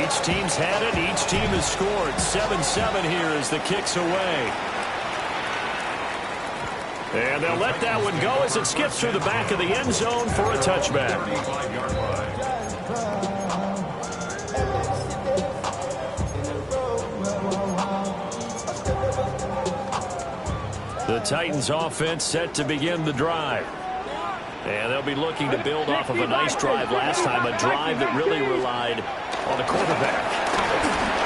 Each team's had it. Each team has scored. 7-7 here as the kick's away. And they'll let that one go as it skips through the back of the end zone for a touchback. The Titans offense set to begin the drive. And they'll be looking to build off of a nice drive last time, a drive that really relied on the quarterback.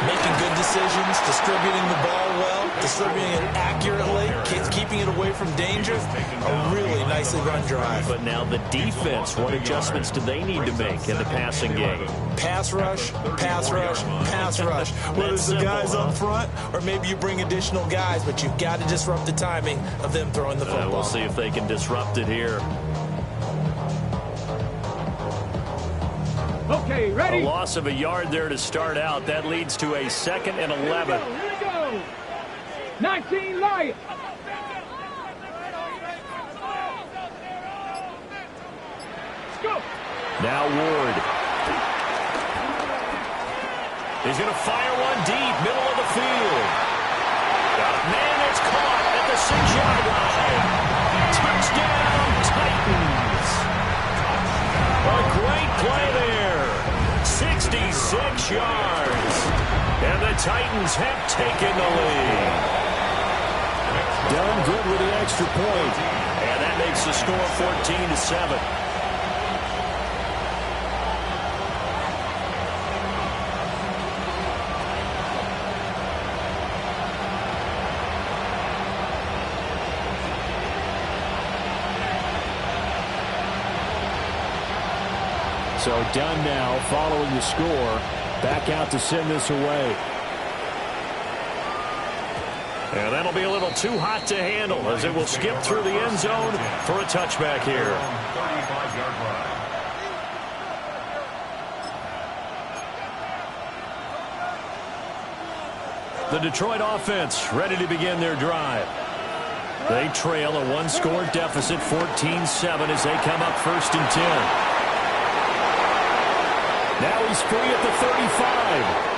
Making good decisions, distributing the ball well, distributing it accurately, keeping it away from danger. A really nicely run drive. But now the defense, what adjustments do they need to make in the passing game? Pass rush, pass rush, pass rush. Whether it's the guys up front or maybe you bring additional guys, but you've got to disrupt the timing of them throwing the football. We'll see if they can disrupt it here. Okay, ready? A loss of a yard there to start out. That leads to a 2nd and 11. Here we go. 19 Lions. Let's go. Now Ward. He's going to fire one deep, middle of the field. Man, it's caught at the 6-yard line. Touchdown, Titans. A great play there. 66 yards. And the Titans have taken the lead. Done good with the extra point. And that makes the score 14-7. So Dunn now following the score. Back out to send this away. And that'll be a little too hot to handle as it will skip through the end zone for a touchback here. 35-yard line. The Detroit offense ready to begin their drive. They trail a one-score deficit, 14-7, as they come up 1st and 10. Now he's free at the 35.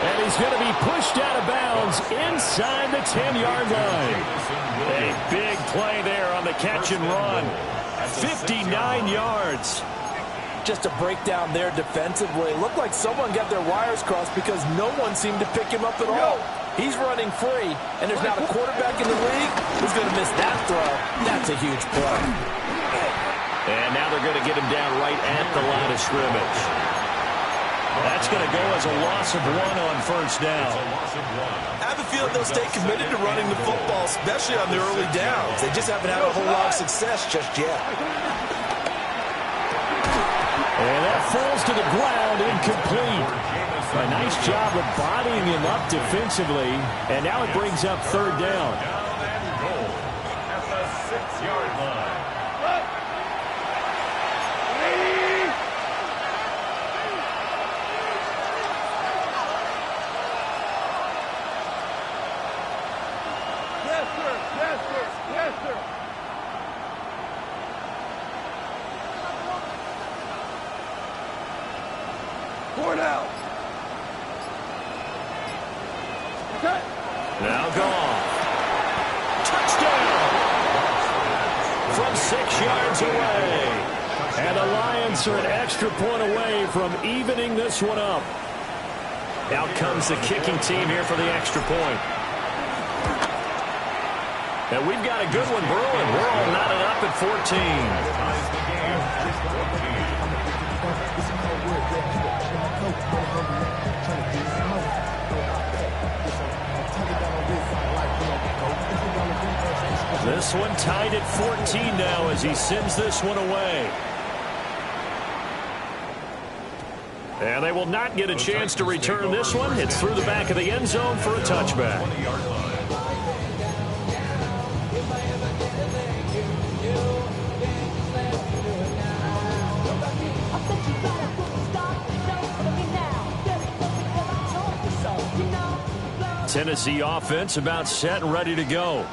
And he's going to be pushed out of bounds inside the 10-yard line. A big play there on the catch and run. 59 yards. Just a breakdown there defensively. It looked like someone got their wires crossed because no one seemed to pick him up at all. He's running free, and there's not a quarterback in the league who's going to miss that throw. That's a huge play. And now they're going to get him down right at the line of scrimmage. That's going to go as a loss of 1 on 1st down. I have a feeling they'll stay committed to running the football, especially on the early downs. They just haven't had a whole lot of success just yet. And that falls to the ground, incomplete. A nice job of bodying him up defensively. And now it brings up 3rd down. At the 6-yard line. Now gone. Touchdown! From 6 yards away. And the Lions are an extra point away from evening this one up. Out comes the kicking team here for the extra point. And we've got a good one brewing. We're all knotted up at 14. This one tied at 14 now as he sends this one away. And they will not get a chance to return this one. It's through the back of the end zone for a touchback. Tennessee offense about set and ready to go.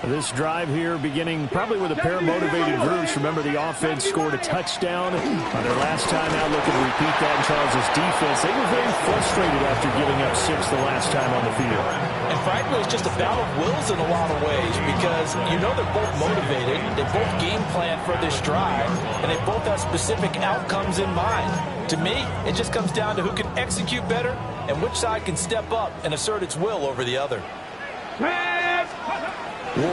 This drive here beginning probably with a pair of motivated groups. Remember, the offense scored a touchdown on their last time out, looking to repeat that in Charles' defense. They were very frustrated after giving up 6 the last time on the field. And frankly, it's just a battle of wills in a lot of ways because you know they're both motivated. They both game plan for this drive, and they both have specific outcomes in mind. To me, it just comes down to who can execute better and which side can step up and assert its will over the other. Ward.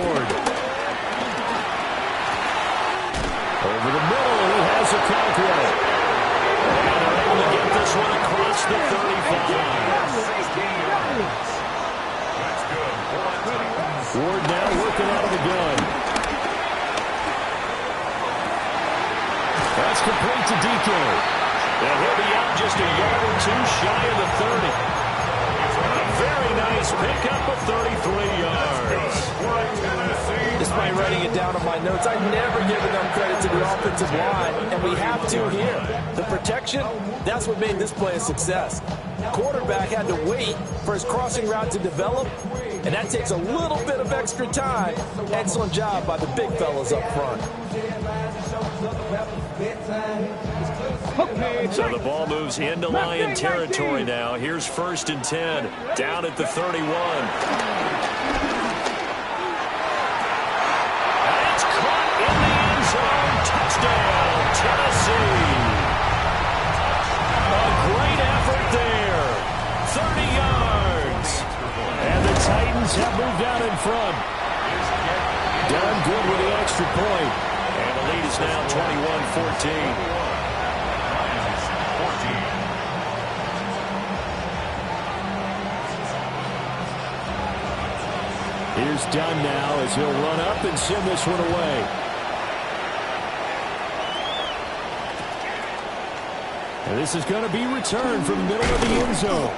Over the middle, he has a conqueror. And they're able to get this one across the 35. Ward now working out of the gun. That's complete to DK. And he'll be out just a yard or two shy of the 30. A very nice pickup of 33 yards. Despite writing it down on my notes, I never give enough credit to the offensive line, and we have to here. The protection, that's what made this play a success. Quarterback had to wait for his crossing route to develop, and that takes a little bit of extra time. Excellent job by the big fellas up front. So the ball moves into Lion territory now. Here's 1st and 10, down at the 31. And it's caught in the end zone. Touchdown, Tennessee. A great effort there. 30 yards. And the Titans have moved out in front. Done good with the extra point. And the lead is now 21-14. Here's Dunn now as he'll run up and send this one away. And this is going to be returned from the middle of the end zone.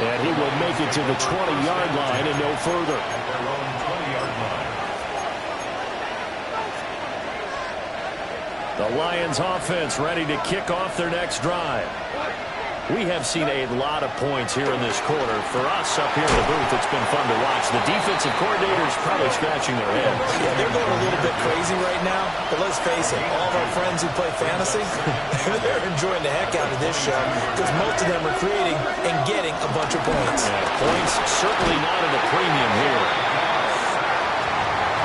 And he will make it to the 20-yard line and no further. The Lions offense ready to kick off their next drive. We have seen a lot of points here in this quarter. For us up here in the booth, it's been fun to watch. The defensive coordinators probably scratching their heads. Yeah, they're going a little bit crazy right now. But let's face it, all of our friends who play fantasy, they're enjoying the heck out of this show because most of them are creating and getting a bunch of points. Yeah, points certainly not at a premium here.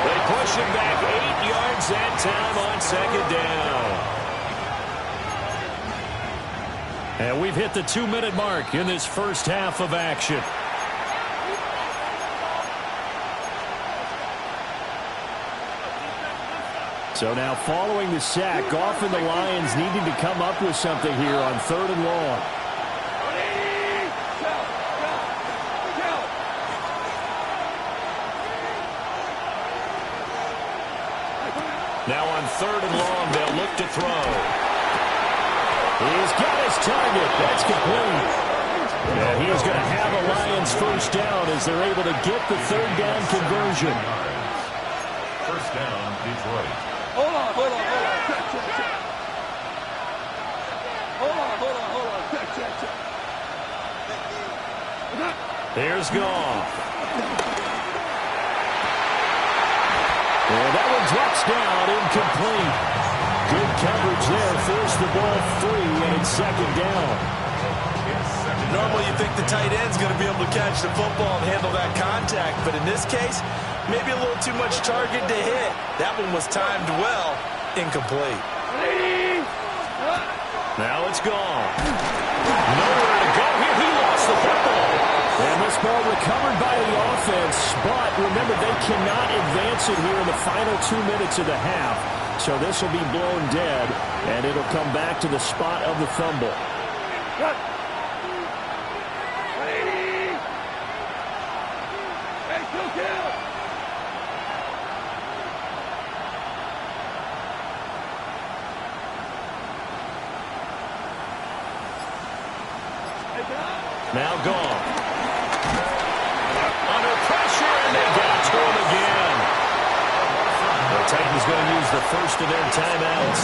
They push him back 8 yards that time on 2nd down. And we've hit the 2-minute mark in this first half of action. So now following the sack, Goff and the Lions needing to come up with something here on 3rd and long. Now on 3rd and long, they'll look to throw. He's got his target. That's complete. And he's going to have a Lions first down as they're able to get the 3rd down conversion. First down, Detroit. Hold on. Check. Here's Goff. And that one drops down, incomplete. Good coverage there. Forced the ball free, and it's 2nd down. Normally you think the tight end's going to be able to catch the football and handle that contact, but in this case, maybe a little too much target to hit. That one was timed well, incomplete. Now it's gone. Nowhere to go here. He lost the football. And this ball recovered by the offense, but remember, they cannot advance it here in the final 2 minutes of the half. So this will be blown dead, and it'll come back to the spot of the fumble. Now gone. Under pressure, and they got to him again. The Titans going to use the first of their timeouts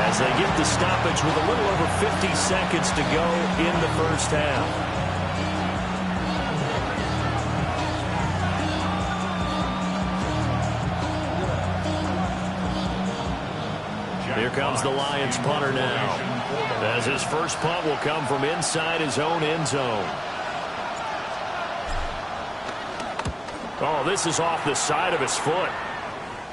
as they get the stoppage with a little over 50 seconds to go in the first half. Here comes the Lions punter now, as his first punt will come from inside his own end zone. Oh, this is off the side of his foot.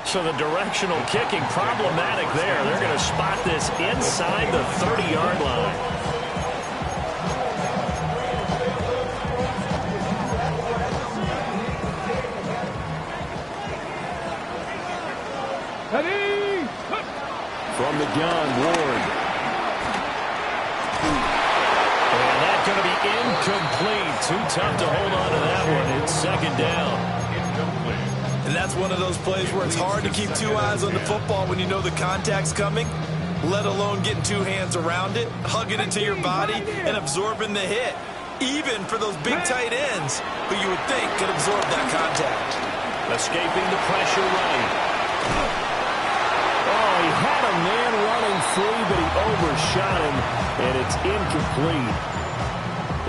So the directional kicking problematic there. They're going to spot this inside the 30-yard line. Ready? From the gun, Ward. And that's going to be incomplete. Too tough to hold on to that one. It's second down. And that's one of those plays where it's hard to keep two eyes on the football when you know the contact's coming, let alone getting two hands around it, hugging it to your body, and absorbing the hit. Even for those big tight ends who you would think could absorb that contact. Escaping the pressure right. Oh, he had a man running free, but he overshot him, and it's incomplete.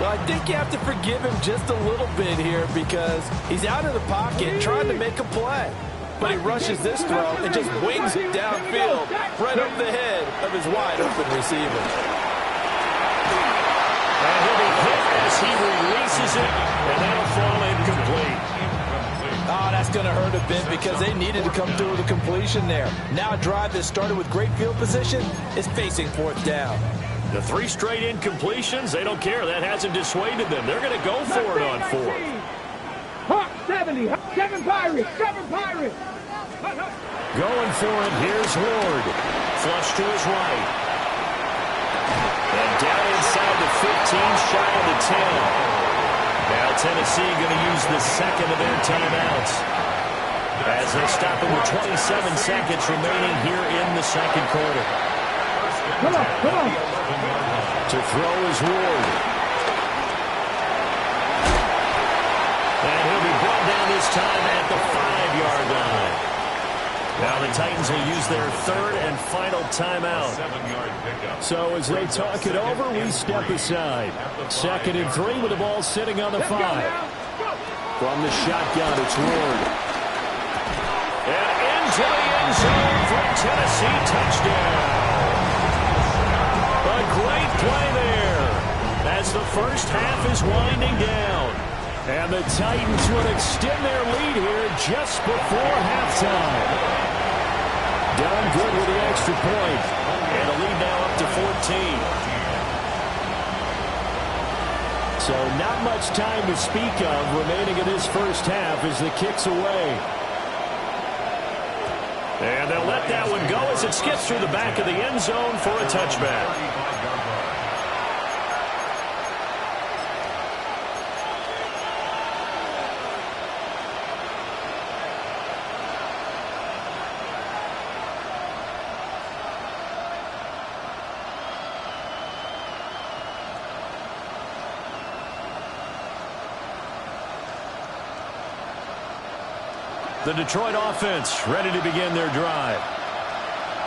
Well, I think you have to forgive him just a little bit here because he's out of the pocket trying to make a play. But he rushes this throw and just wings it downfield right over the head of his wide-open receiver. And he'll be hit as he releases it, and that'll fall incomplete. Oh, that's going to hurt a bit because they needed to come through with a completion there. Now a drive that started with great field position is facing fourth down. The 3 straight incompletions, they don't care. That hasn't dissuaded them. They're going to go for it on fourth. Hawk 70. 7 Pirates. 7 Pirates. Going for it. Here's Ward. Flush to his right. And down inside the 15, shy of the 10. Now Tennessee going to use the second of their timeouts as they stop it with 27 seconds remaining here in the second quarter. Come on, come on. To throw is Ward. And he'll be brought down this time at the 5-yard line. Now the Titans will use their third and final timeout. So as they talk it over, we step aside. 2nd and 3 with the ball sitting on the 5. From the shotgun, it's Ward. And into the end zone for Tennessee, touchdown. A great play there as the first half is winding down. And the Titans will extend their lead here just before halftime. Done good with the extra point. And a lead now up to 14. So not much time to speak of remaining in this first half as the kick's away. And they'll let that one go as it skips through the back of the end zone for a touchback. The Detroit offense ready to begin their drive.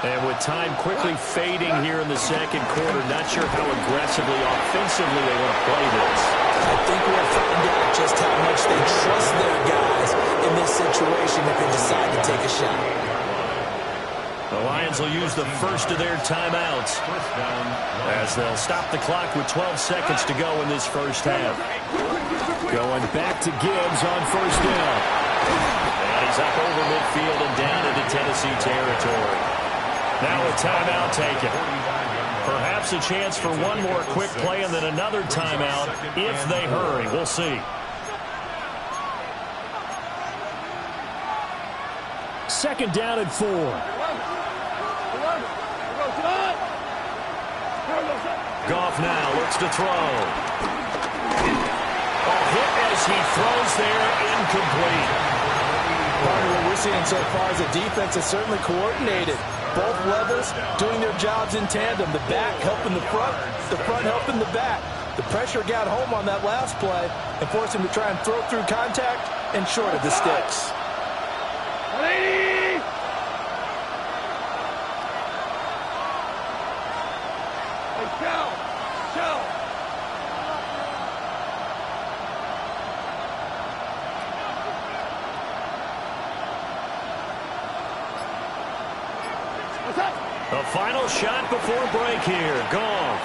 And with time quickly fading here in the second quarter, not sure how aggressively, offensively they want to play this. I think we'll find out just how much they trust their guys in this situation if they decide to take a shot. The Lions will use the first of their timeouts as they'll stop the clock with 12 seconds to go in this first half. Going back to Gibbs on first down. And he's up over midfield and down into Tennessee territory. Now a timeout taken. Perhaps a chance for one more quick play and then another timeout if they hurry. We'll see. Second down and 4. Goff now looks to throw. A hit as he throws there, incomplete. Part of what we're seeing so far is the defense is certainly coordinated. Both levels doing their jobs in tandem. The back helping the front helping the back. The pressure got home on that last play and forced him to try and throw through contact and short of the sticks. Ready? Hey, Shell. The final shot before break here. Goff.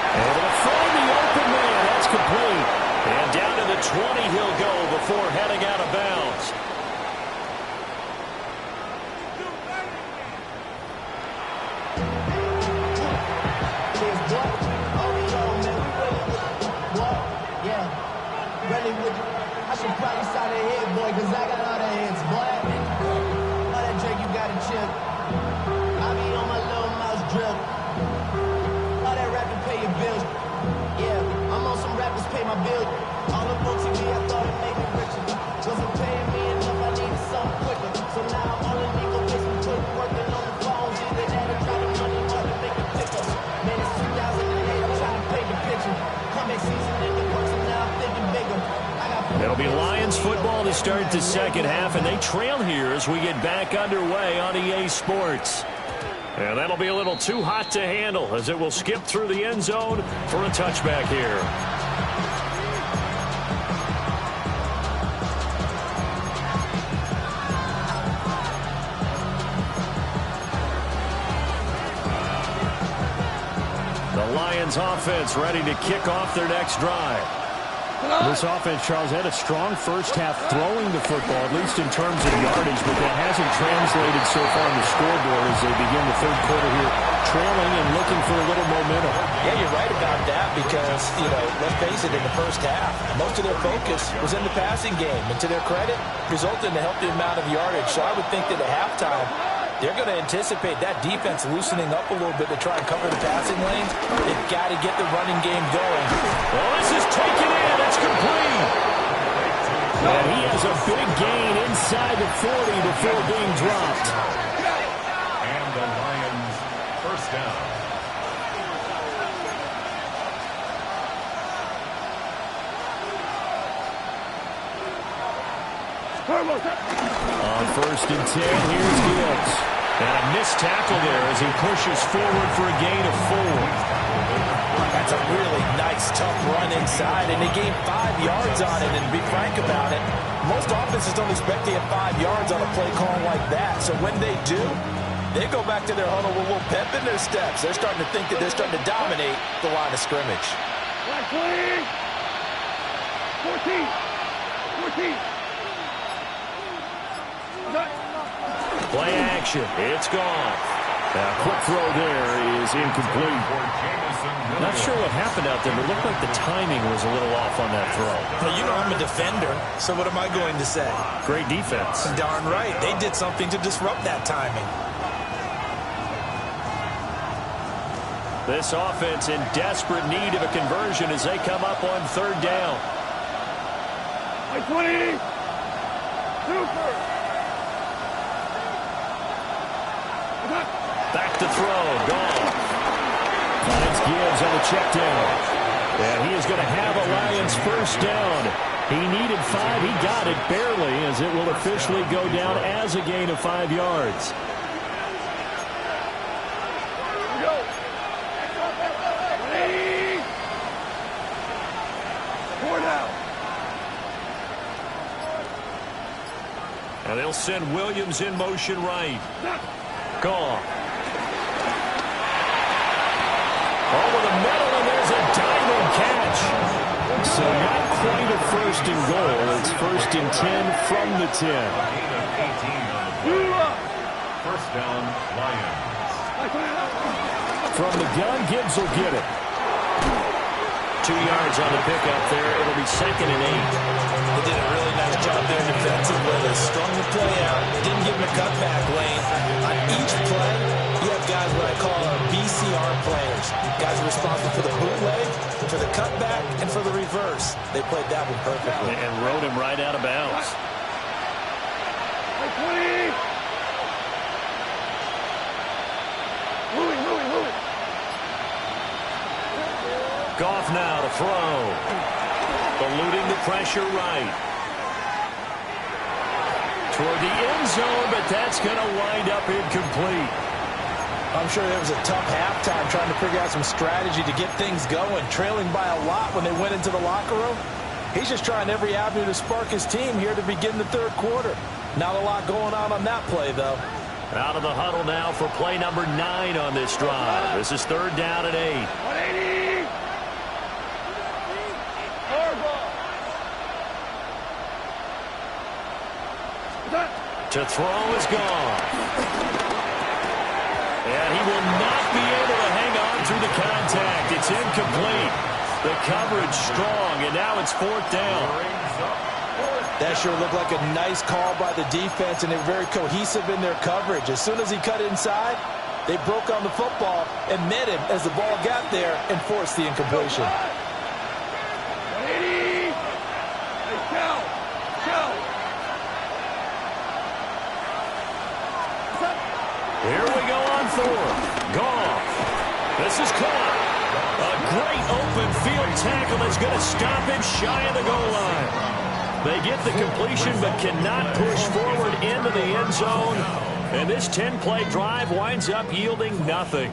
Able to find the open man. That's complete. And down to the 20 he'll go before heading out of bounds. I should probably sign a hit, boy, because I got all the hits, boy. All that Drake, you got a chip. I be on my little mouse drip. All that rapping, pay your bills. Yeah, I'm on some rappers, pay my bills. All up on TV, I thought it made me richer. Wasn't paying me enough, I needed something quicker. So now I'm on the legal business, putting working on the phones. Either that or try to money hard to make a pickup. Man, it's 2008, I'm trying to paint the picture. Comeback season in the works, and now I'm thinking bigger. It'll be Lions football to start the second half, and they trail here as we get back underway on EA Sports. And that'll be a little too hot to handle as it will skip through the end zone for a touchback here. The Lions offense ready to kick off their next drive. This offense, Charles, had a strong first half throwing the football, at least in terms of yardage, but that hasn't translated so far on the scoreboard as they begin the third quarter here, trailing and looking for a little momentum. Yeah, you're right about that because, let's face it, in the first half, most of their focus was in the passing game. And to their credit, resulted in a healthy amount of yardage. So I would think that at halftime, they're going to anticipate that defense loosening up a little bit to try and cover the passing lanes. They've got to get the running game going. Well, this is taken in. It's complete. And he has a big gain inside the 40 before being dropped. And the Lions first down. On first and 10, here's Gibbs. And a missed tackle there as he pushes forward for a gain of 4. That's a really nice, tough run inside, and they gained 5 yards on it. And to be frank about it, most offenses don't expect to get 5 yards on a play call like that. So when they do, they go back to their huddle with a little pep in their steps. They're starting to think that they're starting to dominate the line of scrimmage. 14. Play action. It's gone. That quick throw there is incomplete. Not sure what happened out there, but it looked like the timing was a little off on that throw. Well, I'm a defender, so what am I going to say? Great defense. Darn right. They did something to disrupt that timing. This offense in desperate need of a conversion as they come up on third down. 20. Super. Back to throw. Goff. Finds Gibbs on the check down. And he is going to have a Lions first down. He needed 5. He got it barely as it will officially go down as a gain of 5 yards. And they'll send Williams in motion right. Goff. Over the middle, and there's a diving catch. So not quite a first and goal. It's first and 10 from the 10. First down, Lions. From the gun, Gibbs will get it. 2 yards on the pickup there. It'll be second and 8. They did a really nice job there defensively. They strung the play out. Didn't give him a cutback lane. On each play, you have guys what I call our BCR players. Guys are responsible for the bootleg, for the cutback, and for the reverse. They played that one perfectly. And rode him right out of bounds. 20. Moving. Goff now to throw. Eluding the pressure right. Toward the end zone, but that's going to wind up incomplete. I'm sure there was a tough halftime trying to figure out some strategy to get things going, trailing by a lot when they went into the locker room. He's just trying every avenue to spark his team here to begin the third quarter. Not a lot going on that play, though. Out of the huddle now for play number 9 on this drive. This is 3rd down and 8. 180. To throw is gone. And he will not be able to hang on through the contact. It's incomplete. The coverage strong, and now it's 4th down. That sure looked like a nice call by the defense, and they were very cohesive in their coverage. As soon as he cut inside, they broke on the football and met him as the ball got there and forced the incompletion. 180. Hey, Cal. Here we go on 4th. Goff. This is caught. A great open field tackle that's going to stop him shy of the goal line. They get the completion but cannot push forward into the end zone. And this 10-play drive winds up yielding nothing.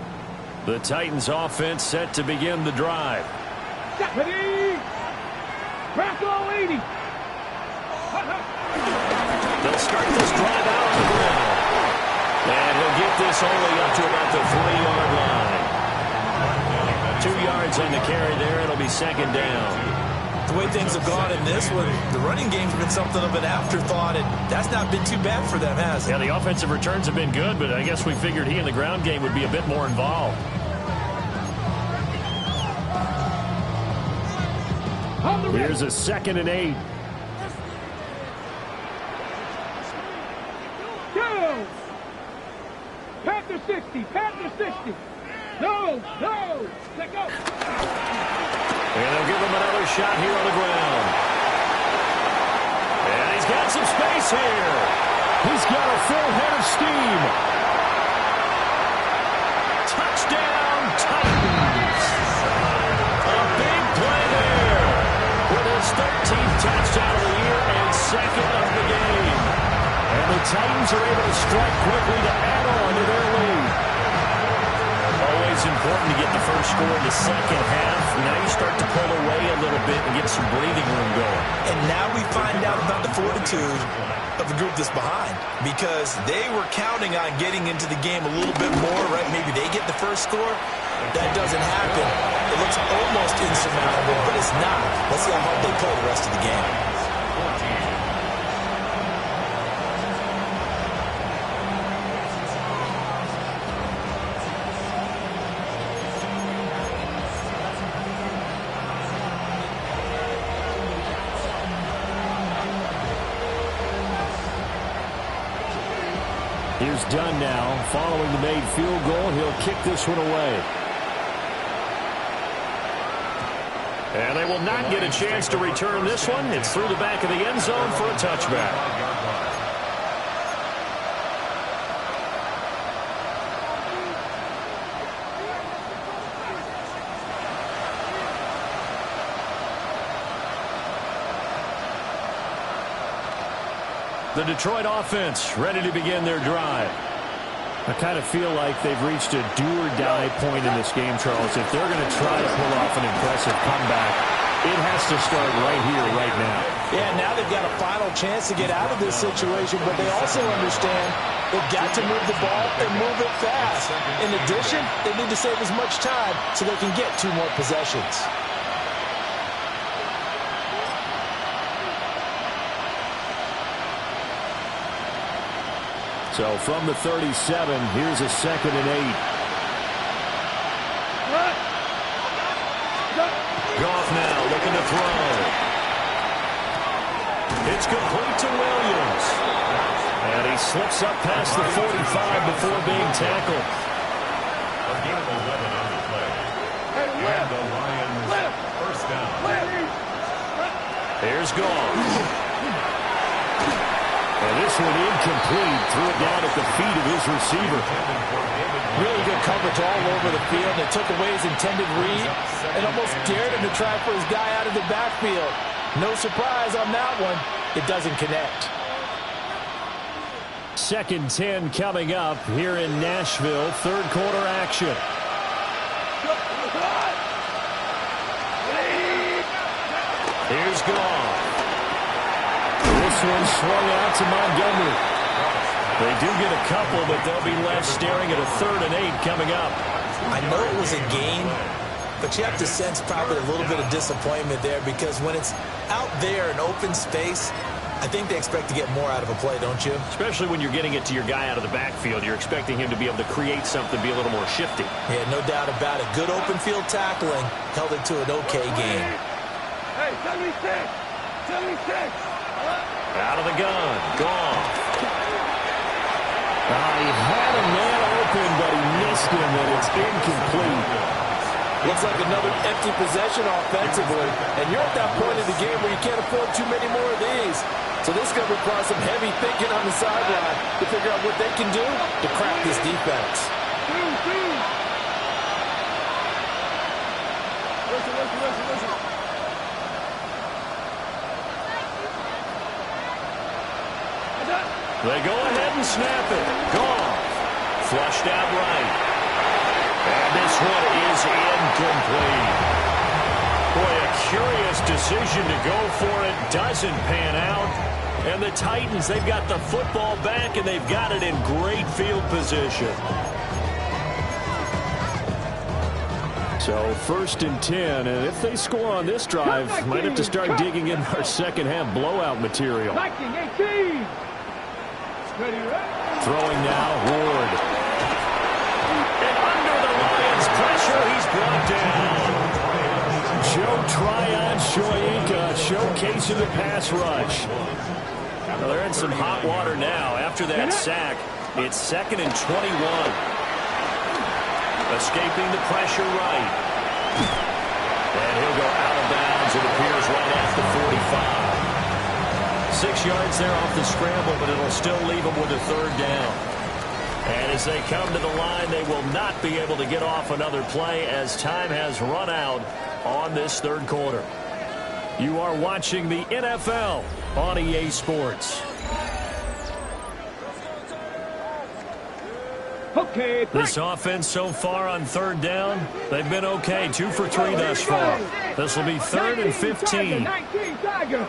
The Titans offense set to begin the drive. Ready. Bracco 80. They'll start this drive out on the ground. And he'll get this only up to about the 3-yard line. 2 yards on the carry there. It'll be 2nd down. The way things have gone in this one, the running game's been something of an afterthought, and that's not been too bad for them, has it? Yeah, the offensive returns have been good, but I guess we figured he in the ground game would be a bit more involved. Here's a 2nd and 8. Go! Panther 60. Panther 60. No. Let go. And they'll give him another shot here on the ground. And he's got some space here. He's got a full head of steam. Touchdown, Titans. A big play there with his 13th touchdown of the year and 2nd of the game. And the Titans are able to strike quickly to add on to their lead. Always important to get the first score in the second half. Now you start to pull away a little bit and get some breathing room going. And now we find out about the fortitude of the group that's behind, because they were counting on getting into the game a little bit more, right? Maybe they get the first score. That doesn't happen. It looks almost insurmountable, but it's not. Let's see how hard they play the rest of the game. Here's Dunn now, following the made field goal. He'll kick this one away. And they will not get a chance to return this one. It's through the back of the end zone for a touchback. The Detroit offense ready to begin their drive. I kind of feel like they've reached a do-or-die point in this game, Charles. If they're going to try to pull off an impressive comeback, it has to start right here, right now. Yeah, now they've got a final chance to get out of this situation, but they also understand they've got to move the ball and move it fast. In addition, they need to save as much time so they can get 2 more possessions. So from the 37, here's a 2nd and 8. Goff now looking to throw. It's complete to Williams. And he slips up past the 45 before being tackled. A gain of 11 on the play. And the Lions first down. Here's Goff. And this one incomplete. Threw it down at the feet of his receiver. Really good coverage all over the field. They took away his intended read and almost dared him to try for his guy out of the backfield. No surprise on that one. It doesn't connect. 2nd 10 coming up here in Nashville. 3rd quarter action. Here's Goff. This one swung out to Montgomery. They do get a couple, but they'll be left staring at a 3rd and 8 coming up. I know it was a gain, but you have to sense probably a little bit of disappointment there because when it's out there in open space, I think they expect to get more out of a play, don't you? Especially when you're getting it to your guy out of the backfield. You're expecting him to be able to create something, be a little more shifty. Yeah, no doubt about it. Good open field tackling held it to an okay game. Hey, 76! 76! Out of the gun. Goff. He had a man open, but he missed him, and it's incomplete. Looks like another empty possession offensively, and you're at that point of the game where you can't afford too many more of these. So this is going to require some heavy thinking on the sideline to figure out what they can do to crack this defense. Listen. They go ahead and snap it. Goff. Flushed out right. And this one is incomplete. Boy, a curious decision to go for it. Doesn't pan out. And the Titans, they've got the football back, and they've got it in great field position. So 1st and 10, and if they score on this drive, might have to start digging in our second half blowout material. 19, 18! Throwing now, Ward. And under the Lions' pressure, he's brought down. Joe Tryon Shoyinka showcasing the pass rush. Well, they're in some hot water now. After that sack, it's 2nd and 21. Escaping the pressure right. And he'll go out of bounds, it appears, right at the 45. 6 yards there off the scramble, but it'll still leave them with a 3rd down. And as they come to the line, they will not be able to get off another play as time has run out on this 3rd quarter. You are watching the NFL on EA Sports. Okay. This offense so far on 3rd down, they've been okay. 2 for 3 thus far. This will be 3rd and 15. 19, Tiger.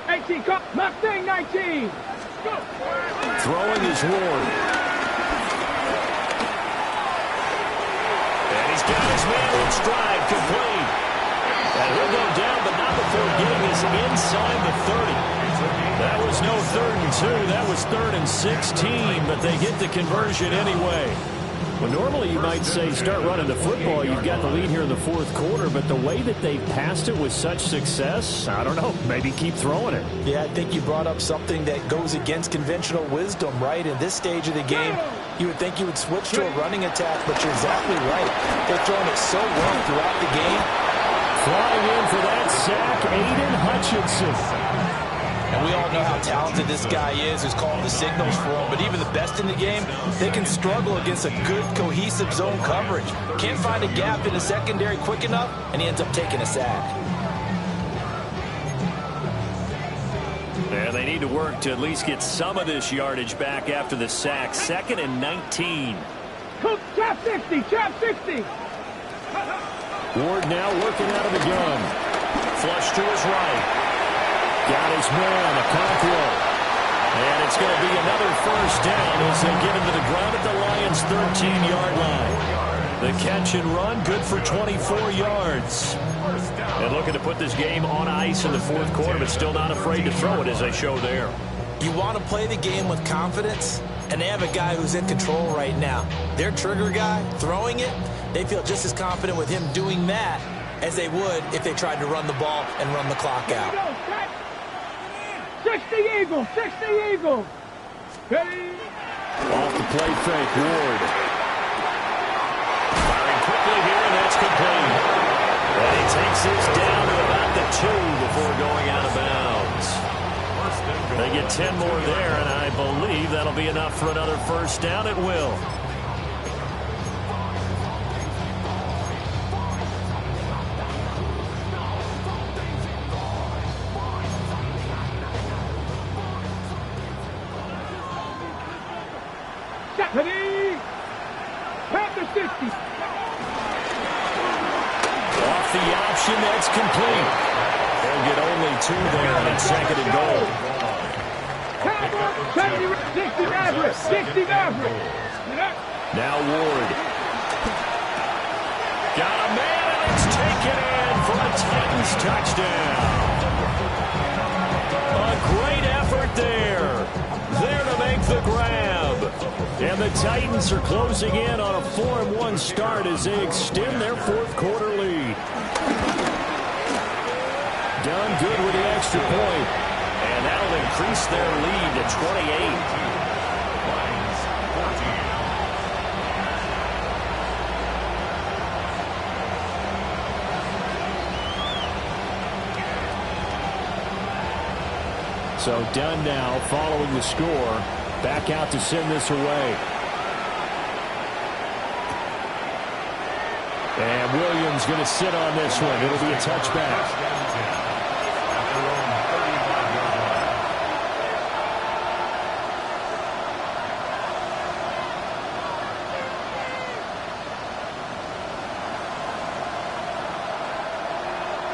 18, Mustang 19. Go. Throwing is Ward. And he's got his man in stride, complete. And he'll go down, but not before getting us inside the 30. That was no 3rd and 2. That was 3rd and 16, but they get the conversion anyway. Well, normally you might say start running the football. You've got the lead here in the 4th quarter, but the way that they've passed it with such success, I don't know, maybe keep throwing it. Yeah, I think you brought up something that goes against conventional wisdom, right? In this stage of the game, you would think you would switch to a running attack, but you're exactly right. They're throwing it so well throughout the game. Flying in for that sack, Aiden Hutchinson. And we all know how talented this guy is, who's calling the signals for him. But even the best in the game, they can struggle against a good, cohesive zone coverage. Can't find a gap in the secondary quick enough, and he ends up taking a sack. Yeah, they need to work to at least get some of this yardage back after the sack. 2nd and 19. Trap 60, trap 60. Ward now working out of the gun. Flush to his right. Got his man, Okonkwo. And it's going to be another 1st down as they get him to the ground at the Lions' 13-yard line. The catch and run, good for 24 yards. And looking to put this game on ice in the 4th quarter, but still not afraid to throw it as they show there. You want to play the game with confidence, and they have a guy who's in control right now. Their trigger guy, throwing it, they feel just as confident with him doing that as they would if they tried to run the ball and run the clock out. 60 Eagles, 60 Eagles. Ready? Off the play fake, Ward. Firing quickly here, and that's complete. And he takes this down to about the 2 before going out of bounds. They get 10 more there, and I believe that'll be enough for another 1st down. It will. Ready? Panther 50. Off the option, that's complete. They'll get only 2 there, and it's 2nd and goal. 60 Maverick. 60 Maverick. Now Ward. Got a man, and it's taken in for a Titans touchdown. A great effort there. There to make the grab. And the Titans are closing in on a 4-1 start as they extend their fourth quarter lead. Done good with the extra point. And that'll increase their lead to 28. So Dunn now following the score. Back out to send this away. And Williams going to sit on this one. It'll be a touchback.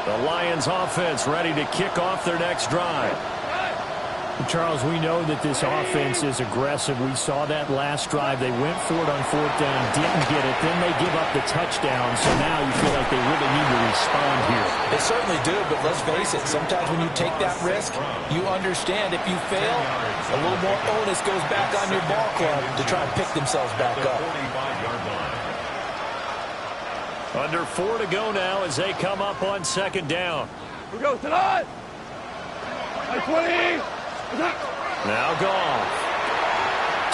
The Lions offense ready to kick off their next drive. Charles, we know that this offense is aggressive. We saw that last drive. They went for it on fourth down, didn't get it. Then they give up the touchdown. So now you feel like they really need to respond here. They certainly do, but let's face it. Sometimes when you take that risk, you understand if you fail, a little more onus goes back on your ball club to try and pick themselves back up. Under 4 to go now as they come up on second down. We go tonight. 20. Now Goff.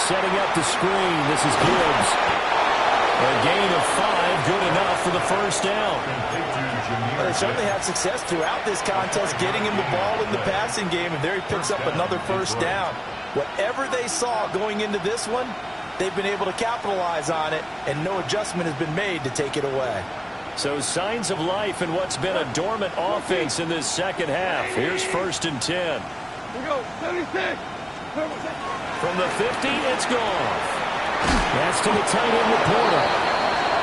Setting up the screen. This is Gibbs. A gain of 5, good enough for the first down. Well, they certainly had success throughout this contest getting him the ball in the passing game, and there he picks up another first down. Whatever they saw going into this one, they've been able to capitalize on it, and no adjustment has been made to take it away. So signs of life in what's been a dormant offense in this second half. Here's 1st and 10. We go 76. From the 50, it's Goff. That's to the tight end reporter.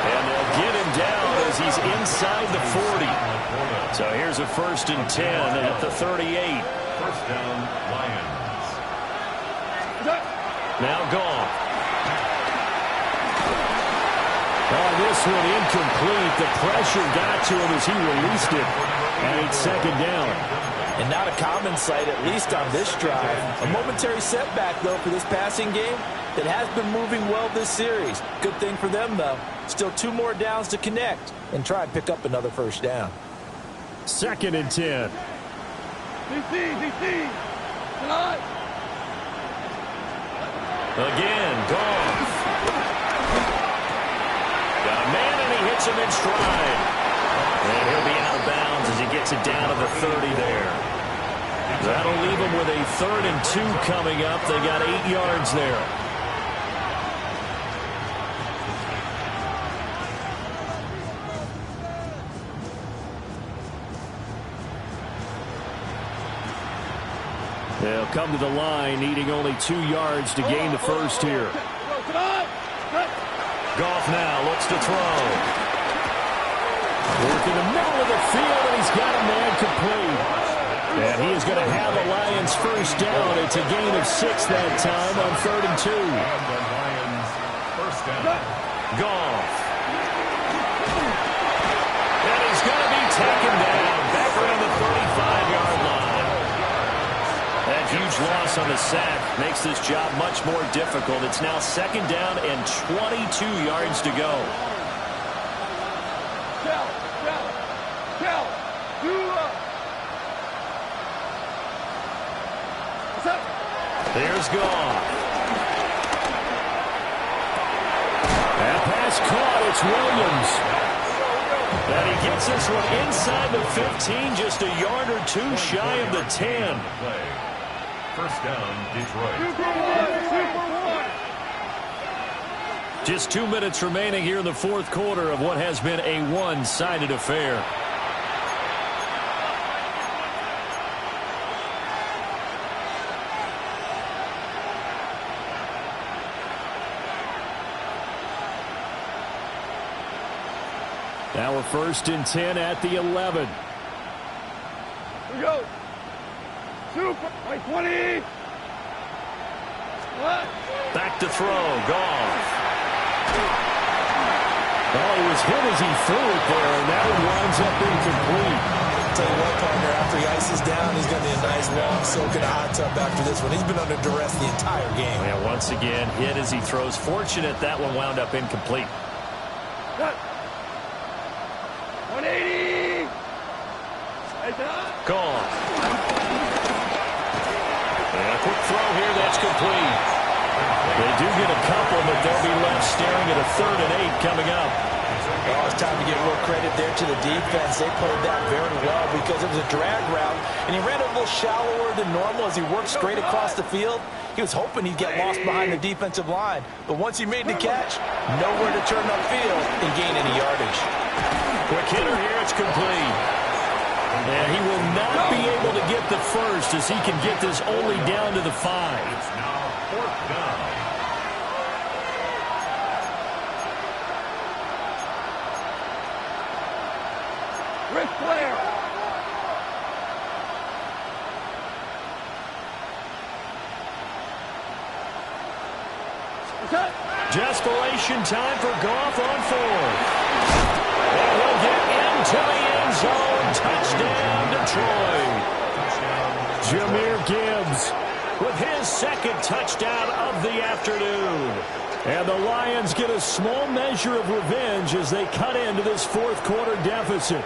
And they'll get him down as he's inside the 40. So here's a 1st and 10 at the 38. First down, Lions. Now Goff. Oh, this one incomplete. The pressure got to him as he released it. And it's second down. And not a common sight, at least on this drive. A momentary setback, though, for this passing game that has been moving well this series. Good thing for them, though. Still 2 more downs to connect and try and pick up another first down. 2nd and 10. DC. Tonight. Again, Goff. Got a man, and he hits him in stride. And he'll be out of bounds as he gets it down to the 30 there. That'll leave him with a 3rd and 2 coming up. They got 8 yards there. They'll come to the line, needing only 2 yards to gain the first here. Goff now looks to throw. Working the middle of the field, and he's got a man complete. And he is going to have the Lions first down. It's a gain of 6 that time on 3rd and 2. And the Lions first down. Goff. And he's going to be taken down back around the 35-yard line. That huge loss on the sack makes this job much more difficult. It's now 2nd down and 22 yards to go. There's Goff. That pass caught. It's Williams. And he gets this one inside the 15, just a yard or 2 shy of the 10. First down, Detroit. Just 2 minutes remaining here in the fourth quarter of what has been a one-sided affair. Now a 1st and 10 at the 11. We go. Super. Like 20. Back to throw. Goff. Oh, he was hit as he threw it there, and that one winds up incomplete. Tell you what, partner, after he ices down, he's going to need a nice long soak in a hot tub after this one. He's been under duress the entire game. Yeah, once again, hit as he throws. Fortunate that one wound up incomplete. 180. Gone. And a quick throw here. That's complete. They do get a couple, but they'll be left staring at a 3rd and 8 coming up. Oh, it's time to give real credit there to the defense. They played that very well because it was a drag route, and he ran a little shallower than normal as he worked straight across the field. He was hoping he'd get lost behind the defensive line, but once he made the catch, nowhere to turn upfield and gain any yardage. Quick hitter here. It's complete. And he will not be able to get the first as he can get this only down to the 5. It's now 4th down. Ric Flair. Desperation time for Goff on 4th. And he'll get into the end zone. Touchdown, Detroit. Jahmyr Gibbs With his 2nd touchdown of the afternoon. and the Lions get a small measure of revenge as they cut into this 4th quarter deficit.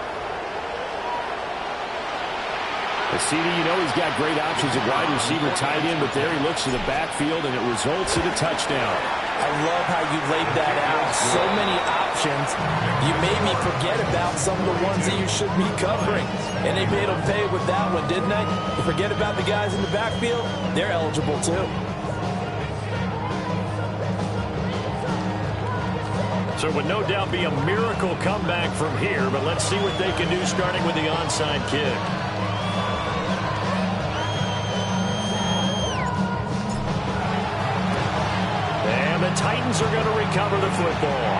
CD, you know he's got great options at wide receiver, tight end, but there he looks to the backfield, and it results in a touchdown. I love how you laid that out. So many options. You made me forget about some of the ones that you should be covering. And they made them pay with that one, didn't they? You forget about the guys in the backfield, they're eligible too. So it would no doubt be a miracle comeback from here, but let's see what they can do starting with the onside kick. The Titans are going to recover the football.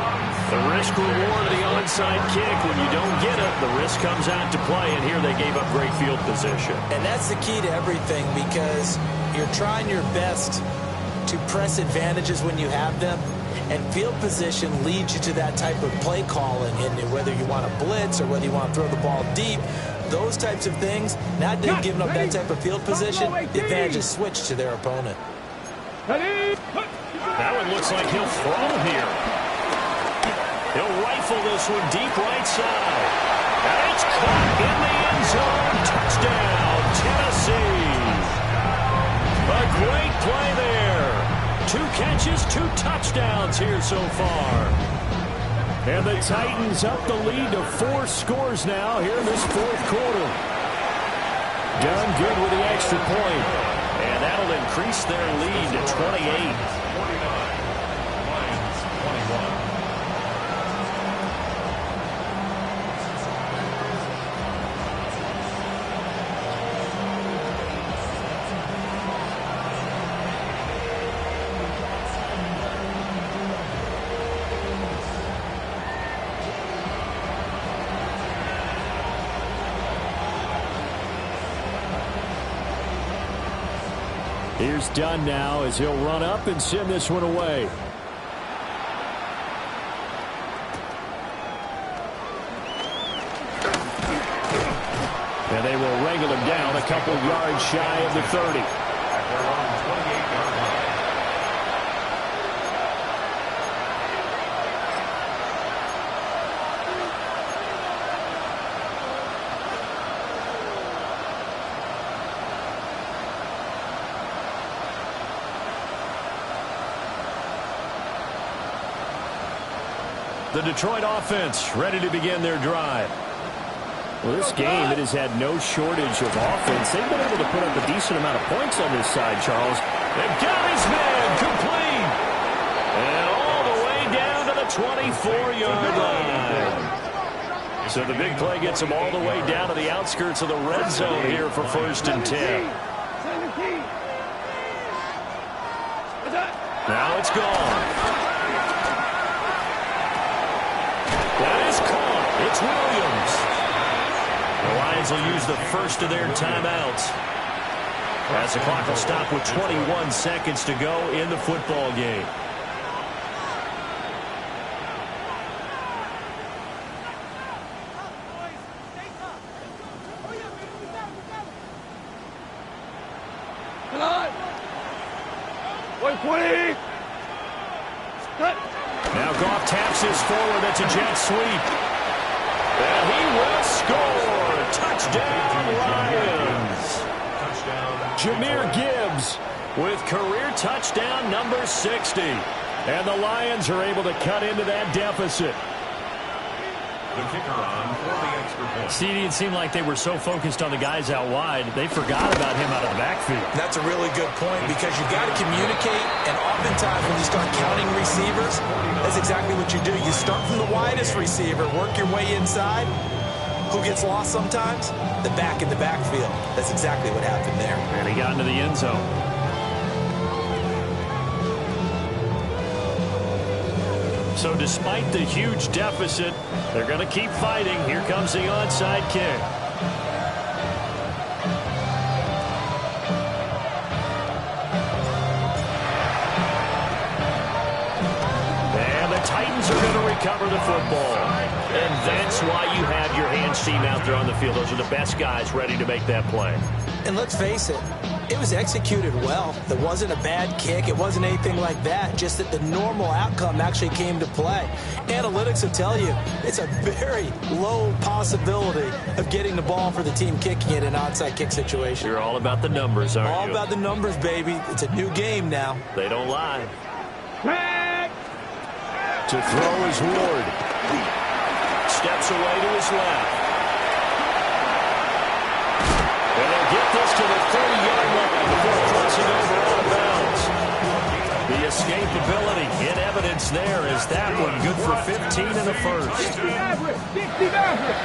The risk-reward of the onside kick, when you don't get it, the risk comes out to play, and here they gave up great field position. And that's the key to everything because you're trying your best to press advantages when you have them, and field position leads you to that type of play calling, and whether you want to blitz or whether you want to throw the ball deep, those types of things, now they've given up that type of field position, the advantage is switched to their opponent. That one looks like he'll throw here. He'll rifle this one deep right side. And it's caught in the end zone. Touchdown, Tennessee. A great play there. 2 catches, 2 touchdowns here so far. And the Titans up the lead to 4 scores now here in this 4th quarter. Done good with the extra point. And that'll increase their lead to 28. Here's Dunn now as he'll run up and send this one away. And they will wrangle him down a couple yards shy of the 30. At their own 28-yard line. The Detroit offense ready to begin their drive. Well, this game, it has had no shortage of offense. They've been able to put up a decent amount of points on this side, Charles. They've got his man complete. And all the way down to the 24-yard line. So the big play gets them all the way down to the outskirts of the red zone here for 1st and 10. Now it's gone. That is caught. It's Williams. The Lions will use the first of their timeouts. As the clock will stop with 21 seconds to go in the football game. Now Goff taps his forward. That's a jet sweep. And he will score. Touchdown, Lions. Jahmyr Gibbs with career touchdown number 60. And the Lions are able to cut into that deficit. The kicker on for the extra point. CD, it seemed like they were so focused on the guys out wide, they forgot about him out of the backfield. That's a really good point because you've got to communicate, and oftentimes when you start counting receivers, that's exactly what you do. You start from the widest receiver, work your way inside. Who gets lost sometimes? The back in the backfield. That's exactly what happened there. And he got into the end zone. So despite the huge deficit, they're going to keep fighting. Here comes the onside kick. And the Titans are going to recover the football. And that's why you have your hands team out there on the field. Those are the best guys ready to make that play. And let's face it, it was executed well. It wasn't a bad kick. It wasn't anything like that. Just that the normal outcome actually came to play. Analytics will tell you it's a very low possibility of getting the ball for the team kicking it in an onside kick situation. You're all about the numbers, aren't you? All about the numbers, baby. It's a new game now. They don't lie. To throw is Ward. Steps away to his left. And they'll get this to the 30-yard line before crossing over out of bounds. The escapability in evidence there is that one good for 15 in the first. 60 Maverick. 60 Maverick.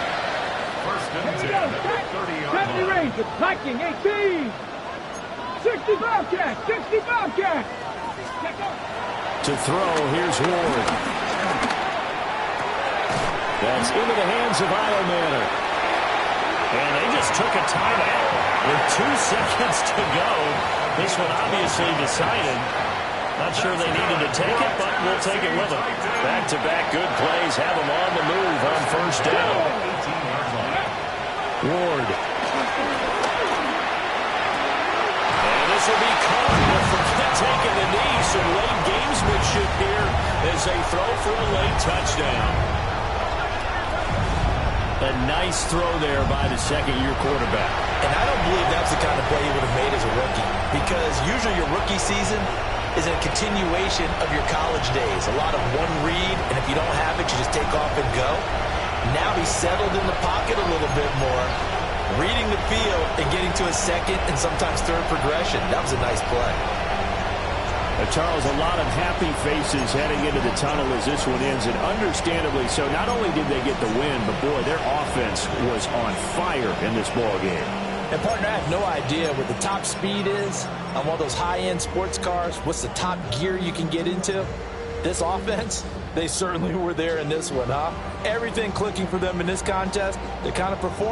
First and 10 Here we at go. the 30-yard 70 line. Rangers. Viking 18. 60 Bobcats. 60 Bobcats. Check out. To throw, here's Ward. That's into the hands of Eilmanor. And they just took a timeout with 2 seconds to go. This one obviously decided. Not sure they needed to take it, but we'll take it with them. Back-to-back good plays have them on the move on first down. Ward. And this will be caught. They'll forget taking the knee. Some late gamesmanship here as they throw for a late touchdown. A nice throw there by the second-year quarterback. And I don't believe that's the kind of play he would have made as a rookie, because usually your rookie season is a continuation of your college days. A lot of one read, and if you don't have it, you just take off and go. Now he's settled in the pocket a little bit more, reading the field and getting to a second and sometimes third progression. That was a nice play. Charles, a lot of happy faces heading into the tunnel as this one ends, and understandably so. Not only did they get the win, but boy, their offense was on fire in this ball game. And partner, I have no idea what the top speed is on one of those high-end sports cars. What's the top gear you can get into? This offense, they certainly were there in this one, huh? Everything clicking for them in this contest. They kind of performed.